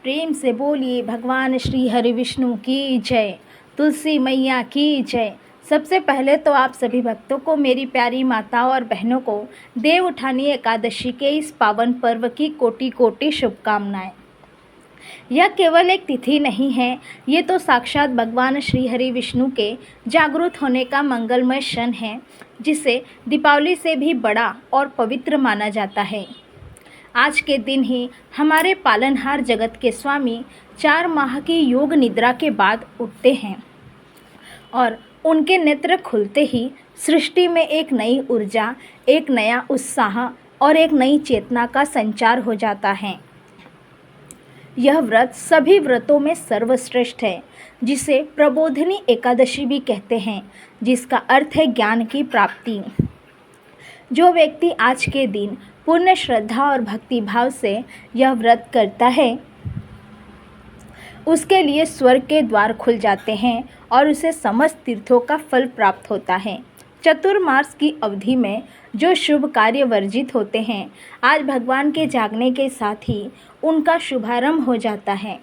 प्रेम से बोलिए भगवान श्री हरि विष्णु की जय, तुलसी मैया की जय। सबसे पहले तो आप सभी भक्तों को, मेरी प्यारी माताओं और बहनों को देव उठानी एकादशी के इस पावन पर्व की कोटि कोटि शुभकामनाएं। यह केवल एक तिथि नहीं है, ये तो साक्षात भगवान श्री हरि विष्णु के जागृत होने का मंगलमय क्षण है, जिसे दीपावली से भी बड़ा और पवित्र माना जाता है। आज के दिन ही हमारे पालनहार जगत के स्वामी 4 माह की योग निद्रा के बाद उठते हैं और उनके नेत्र खुलते ही सृष्टि में एक नई ऊर्जा, एक नया उत्साह और एक नई चेतना का संचार हो जाता है। यह व्रत सभी व्रतों में सर्वश्रेष्ठ है, जिसे प्रबोधिनी एकादशी भी कहते हैं, जिसका अर्थ है ज्ञान की प्राप्ति। जो व्यक्ति आज के दिन पूर्ण श्रद्धा और भक्ति भाव से यह व्रत करता है, उसके लिए स्वर्ग के द्वार खुल जाते हैं और उसे समस्त तीर्थों का फल प्राप्त होता है। चतुर्मास की अवधि में जो शुभ कार्य वर्जित होते हैं, आज भगवान के जागने के साथ ही उनका शुभारंभ हो जाता है।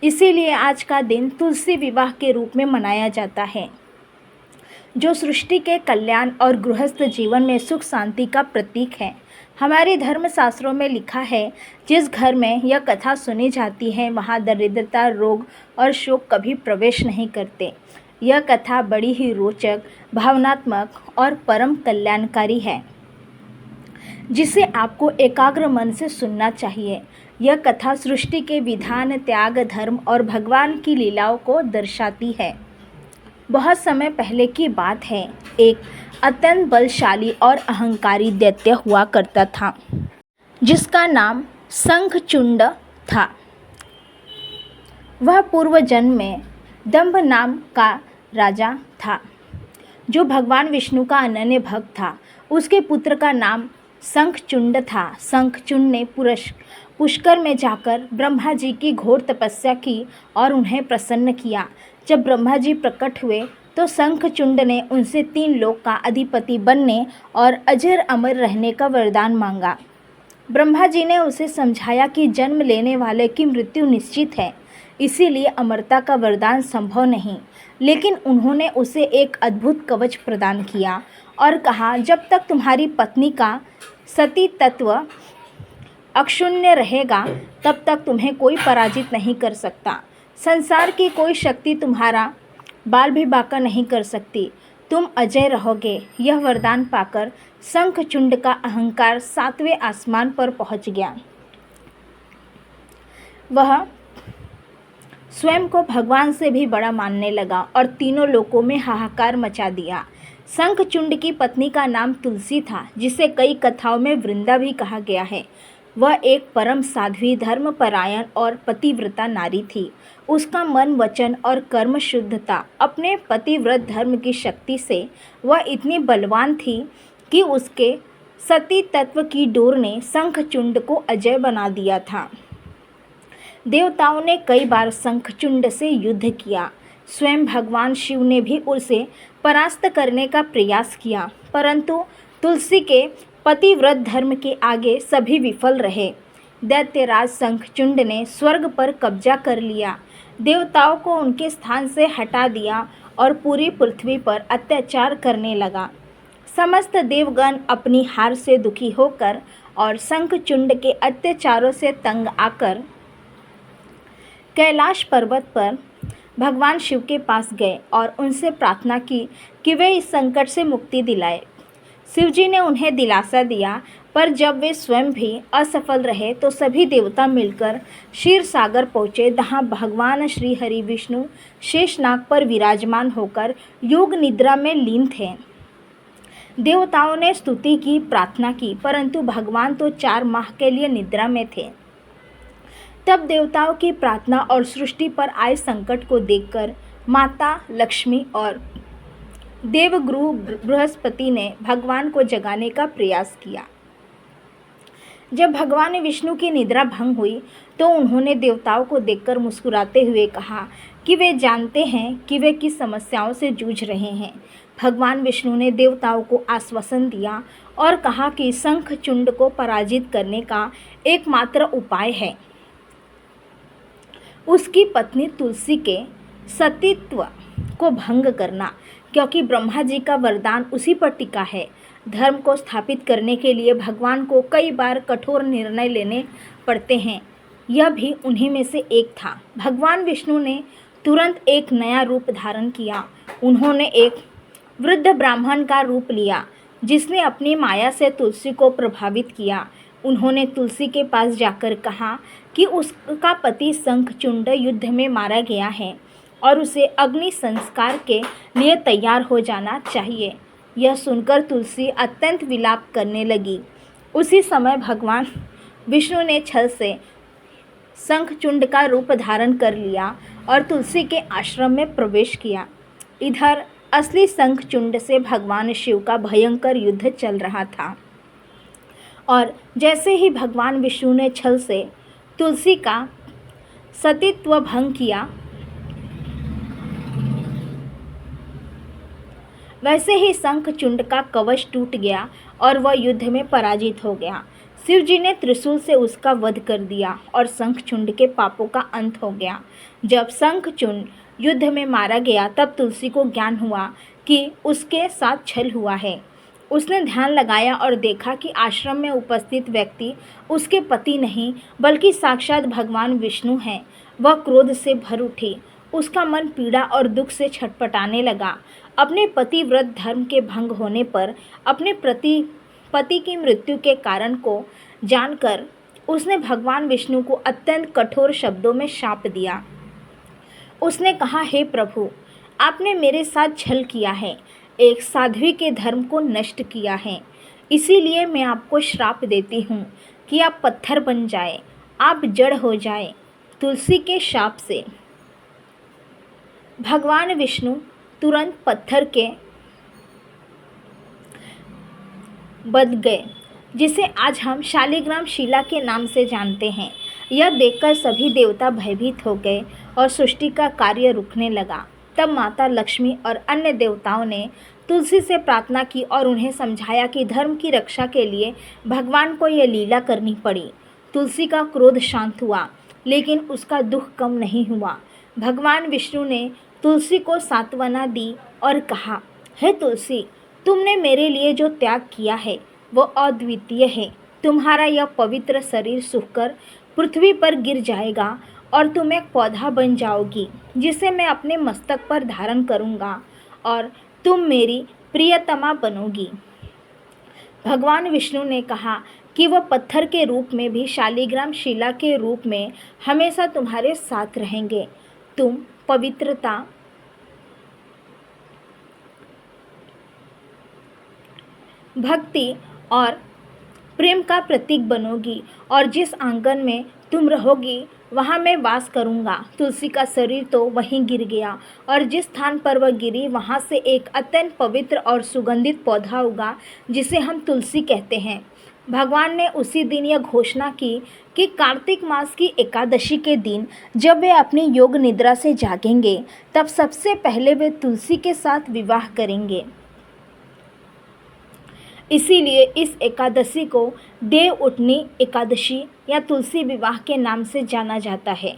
इसीलिए आज का दिन तुलसी विवाह के रूप में मनाया जाता है, जो सृष्टि के कल्याण और गृहस्थ जीवन में सुख शांति का प्रतीक है। हमारे धर्मशास्त्रों में लिखा है, जिस घर में यह कथा सुनी जाती है, वहाँ दरिद्रता, रोग और शोक कभी प्रवेश नहीं करते। यह कथा बड़ी ही रोचक, भावनात्मक और परम कल्याणकारी है, जिसे आपको एकाग्र मन से सुनना चाहिए। यह कथा सृष्टि के विधान, त्याग, धर्म और भगवान की लीलाओं को दर्शाती है। बहुत समय पहले की बात है, एक अत्यंत बलशाली और अहंकारी दैत्य हुआ करता था, जिसका नाम शंखचूंड था। वह पूर्व जन्म में दंभ नाम का राजा था, जो भगवान विष्णु का अनन्य भक्त था। उसके पुत्र का नाम शंखचूंड था। शंखचूंड ने पुष्कर में जाकर ब्रह्मा जी की घोर तपस्या की और उन्हें प्रसन्न किया। जब ब्रह्मा जी प्रकट हुए तो शंखचूंड ने उनसे 3 लोक का अधिपति बनने और अजर अमर रहने का वरदान मांगा। ब्रह्मा जी ने उसे समझाया कि जन्म लेने वाले की मृत्यु निश्चित है, इसीलिए अमरता का वरदान संभव नहीं। लेकिन उन्होंने उसे एक अद्भुत कवच प्रदान किया और कहा, जब तक तुम्हारी पत्नी का सती तत्व अक्षुण्य रहेगा, तब तक तुम्हें कोई पराजित नहीं कर सकता। संसार की कोई शक्ति तुम्हारा बाल भी बांका नहीं कर सकती। तुम अजय रहोगे। यह वरदान पाकर शंखचूंड का अहंकार 7वें आसमान पर पहुंच गया। वह स्वयं को भगवान से भी बड़ा मानने लगा और तीनों लोकों में हाहाकार मचा दिया। शंखचूंड की पत्नी का नाम तुलसी था, जिसे कई कथाओं में वृंदा भी कहा गया है। वह एक परम साध्वी, धर्मपरायण और पतिव्रता नारी थी। उसका मन, वचन और कर्म शुद्ध था। अपने पतिव्रत धर्म की शक्ति से वह इतनी बलवान थी कि उसके सती तत्व की डोर ने शंखचूंड को अजय बना दिया था। देवताओं ने कई बार शंखचूंड से युद्ध किया। स्वयं भगवान शिव ने भी उसे परास्त करने का प्रयास किया, परंतु तुलसी के पतिव्रत धर्म के आगे सभी विफल रहे। दैत्यराज शंखचूंड ने स्वर्ग पर कब्जा कर लिया, देवताओं को उनके स्थान से हटा दिया और पूरी पृथ्वी पर अत्याचार करने लगा। समस्त देवगण अपनी हार से दुखी होकर और शंखचूंड के अत्याचारों से तंग आकर कैलाश पर्वत पर भगवान शिव के पास गए और उनसे प्रार्थना की कि वे इस संकट से मुक्ति दिलाए। शिवजी ने उन्हें दिलासा दिया, पर जब वे स्वयं भी असफल रहे तो सभी देवता मिलकर क्षीर सागर पहुँचे, जहाँ भगवान श्री हरि विष्णु शेषनाग पर विराजमान होकर योग निद्रा में लीन थे। देवताओं ने स्तुति की, प्रार्थना की, परंतु भगवान तो 4 माह के लिए निद्रा में थे। तब देवताओं की प्रार्थना और सृष्टि पर आए संकट को देखकर माता लक्ष्मी और देवगुरु बृहस्पति ने भगवान को जगाने का प्रयास किया। जब भगवान विष्णु की निद्रा भंग हुई तो उन्होंने देवताओं को देखकर मुस्कुराते हुए कहा कि वे जानते हैं कि वे किस समस्याओं से जूझ रहे हैं। भगवान विष्णु ने देवताओं को आश्वासन दिया और कहा कि शंखचूंड को पराजित करने का एकमात्र उपाय है उसकी पत्नी तुलसी के सतीत्व को भंग करना, क्योंकि ब्रह्मा जी का वरदान उसी पर टिका है। धर्म को स्थापित करने के लिए भगवान को कई बार कठोर निर्णय लेने पड़ते हैं, यह भी उन्हीं में से एक था। भगवान विष्णु ने तुरंत एक नया रूप धारण किया। उन्होंने एक वृद्ध ब्राह्मण का रूप लिया, जिसने अपनी माया से तुलसी को प्रभावित किया। उन्होंने तुलसी के पास जाकर कहा कि उसका पति शंखचूंड युद्ध में मारा गया है और उसे अग्नि संस्कार के लिए तैयार हो जाना चाहिए। यह सुनकर तुलसी अत्यंत विलाप करने लगी। उसी समय भगवान विष्णु ने छल से शंखचूंड का रूप धारण कर लिया और तुलसी के आश्रम में प्रवेश किया। इधर असली शंखचूंड से भगवान शिव का भयंकर युद्ध चल रहा था और जैसे ही भगवान विष्णु ने छल से तुलसी का सतीत्व भंग किया, वैसे ही शंखचूंड का कवच टूट गया और वह युद्ध में पराजित हो गया। शिव जी ने त्रिशूल से उसका वध कर दिया और शंखचूंड के पापों का अंत हो गया। जब शंखचूंड युद्ध में मारा गया तब तुलसी को ज्ञान हुआ कि उसके साथ छल हुआ है। उसने ध्यान लगाया और देखा कि आश्रम में उपस्थित व्यक्ति उसके पति नहीं बल्कि साक्षात भगवान विष्णु हैं। वह क्रोध से भर उठी। उसका मन पीड़ा और दुख से छटपटाने लगा। अपने पतिव्रत धर्म के भंग होने पर अपने पति की मृत्यु के कारण को जानकर उसने भगवान विष्णु को अत्यंत कठोर शब्दों में शाप दिया। उसने कहा, हे प्रभु, आपने मेरे साथ छल किया है, एक साध्वी के धर्म को नष्ट किया है। इसीलिए मैं आपको श्राप देती हूँ कि आप पत्थर बन जाए, आप जड़ हो जाए। तुलसी के शाप से भगवान विष्णु तुरंत पत्थर के बन गए, जिसे आज हम शालिग्राम शिला के नाम से जानते हैं। यह देखकर सभी देवता भयभीत हो गए और सृष्टि का कार्य रुकने लगा। तब माता लक्ष्मी और अन्य देवताओं ने तुलसी से प्रार्थना की और उन्हें समझाया कि धर्म की रक्षा के लिए भगवान को यह लीला करनी पड़ी। तुलसी का क्रोध शांत हुआ, लेकिन उसका दुख कम नहीं हुआ। भगवान विष्णु ने तुलसी को सांत्वना दी और कहा, हे तुलसी, तुमने मेरे लिए जो त्याग किया है वो अद्वितीय है। तुम्हारा यह पवित्र शरीर सूखकर पृथ्वी पर गिर जाएगा और तुम एक पौधा बन जाओगी, जिसे मैं अपने मस्तक पर धारण करूँगा और तुम मेरी प्रियतमा बनोगी। भगवान विष्णु ने कहा कि वह पत्थर के रूप में भी शालिग्राम शिला के रूप में हमेशा तुम्हारे साथ रहेंगे। तुम पवित्रता, भक्ति और प्रेम का प्रतीक बनोगी और जिस आंगन में तुम रहोगी वहाँ मैं वास करूँगा। तुलसी का शरीर तो वहीं गिर गया और जिस स्थान पर वह गिरी वहाँ से एक अत्यंत पवित्र और सुगंधित पौधा उगा, जिसे हम तुलसी कहते हैं। भगवान ने उसी दिन यह घोषणा की कि कार्तिक मास की एकादशी के दिन जब वे अपनी योग निद्रा से जागेंगे तब सबसे पहले वे तुलसी के साथ विवाह करेंगे। इसीलिए इस एकादशी को देव उठनी एकादशी या तुलसी विवाह के नाम से जाना जाता है।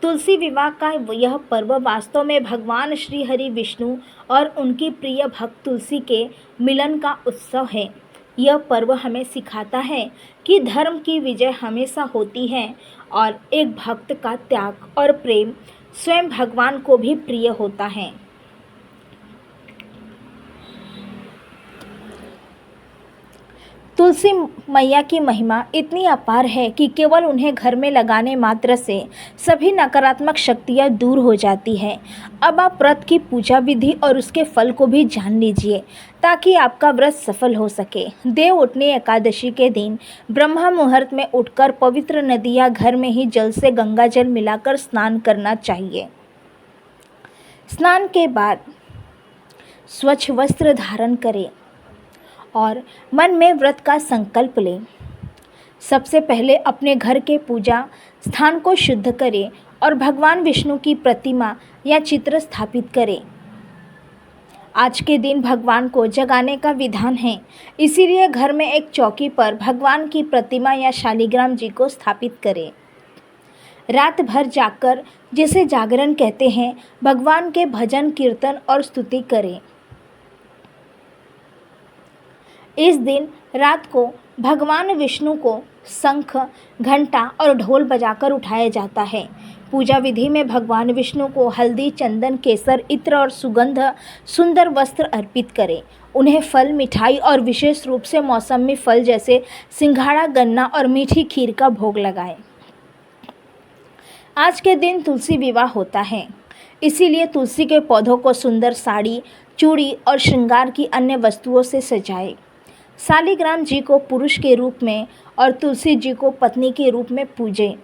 तुलसी विवाह का यह पर्व वास्तव में भगवान श्री हरि विष्णु और उनकी प्रिय भक्त तुलसी के मिलन का उत्सव है। यह पर्व हमें सिखाता है कि धर्म की विजय हमेशा होती है और एक भक्त का त्याग और प्रेम स्वयं भगवान को भी प्रिय होता है। तुलसी मैया की महिमा इतनी अपार है कि केवल उन्हें घर में लगाने मात्र से सभी नकारात्मक शक्तियाँ दूर हो जाती हैं। अब आप व्रत की पूजा विधि और उसके फल को भी जान लीजिए ताकि आपका व्रत सफल हो सके। देव उठनी एकादशी के दिन ब्रह्म मुहूर्त में उठकर पवित्र नदी या घर में ही जल से गंगा जल मिलाकर स्नान करना चाहिए। स्नान के बाद स्वच्छ वस्त्र धारण करें और मन में व्रत का संकल्प लें। सबसे पहले अपने घर के पूजा स्थान को शुद्ध करें और भगवान विष्णु की प्रतिमा या चित्र स्थापित करें। आज के दिन भगवान को जगाने का विधान है, इसीलिए घर में एक चौकी पर भगवान की प्रतिमा या शालिग्राम जी को स्थापित करें। रात भर जाकर, जिसे जागरण कहते हैं, भगवान के भजन कीर्तन और स्तुति करें। इस दिन रात को भगवान विष्णु को शंख, घंटा और ढोल बजाकर उठाया जाता है। पूजा विधि में भगवान विष्णु को हल्दी, चंदन, केसर, इत्र और सुगंध सुंदर वस्त्र अर्पित करें। उन्हें फल, मिठाई और विशेष रूप से मौसमी फल जैसे सिंघाड़ा, गन्ना और मीठी खीर का भोग लगाएं। आज के दिन तुलसी विवाह होता है, इसीलिए तुलसी के पौधों को सुंदर साड़ी, चूड़ी और श्रृंगार की अन्य वस्तुओं से सजाएं। शालिग्राम जी को पुरुष के रूप में और तुलसी जी को पत्नी के रूप में पूजें।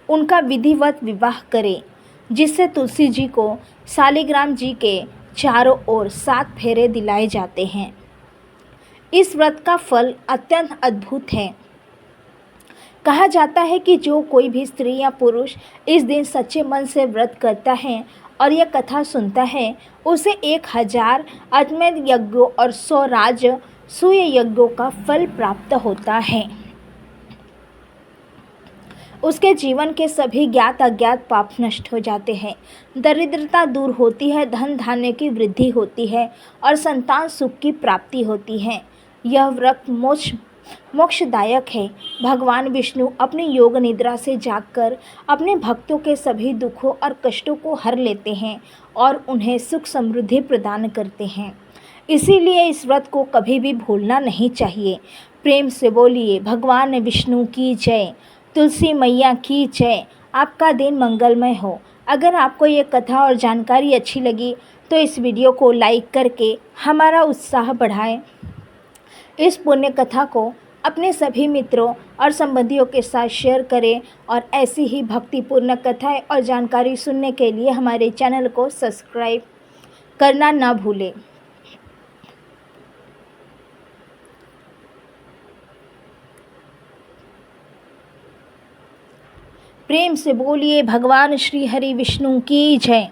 उनका विधिवत विवाह करें, जिससे तुलसी जी को शालिग्राम जी के चारों ओर 7 फेरे दिलाए जाते हैं। इस व्रत का फल अत्यंत अद्भुत है। कहा जाता है कि जो कोई भी स्त्री या पुरुष इस दिन सच्चे मन से व्रत करता है और यह कथा सुनता है, उसे 1000 अश्वमेध यज्ञों और 100 राजसूय यज्ञों का फल प्राप्त होता है। उसके जीवन के सभी ज्ञात अज्ञात पाप नष्ट हो जाते हैं, दरिद्रता दूर होती है, धन धान्य की वृद्धि होती है और संतान सुख की प्राप्ति होती है। यह व्रत मोक्षदायक है। भगवान विष्णु अपनी योग निद्रा से जागकर अपने भक्तों के सभी दुखों और कष्टों को हर लेते हैं और उन्हें सुख समृद्धि प्रदान करते हैं। इसीलिए इस व्रत को कभी भी भूलना नहीं चाहिए। प्रेम से बोलिए भगवान विष्णु की जय, तुलसी मैया की जय। आपका दिन मंगलमय हो। अगर आपको ये कथा और जानकारी अच्छी लगी तो इस वीडियो को लाइक करके हमारा उत्साह बढ़ाएं। इस पुण्य कथा को अपने सभी मित्रों और संबंधियों के साथ शेयर करें और ऐसी ही भक्तिपूर्ण कथाएं और जानकारी सुनने के लिए हमारे चैनल को सब्सक्राइब करना ना भूलें। प्रेम से बोलिए भगवान श्री हरि विष्णु की जय।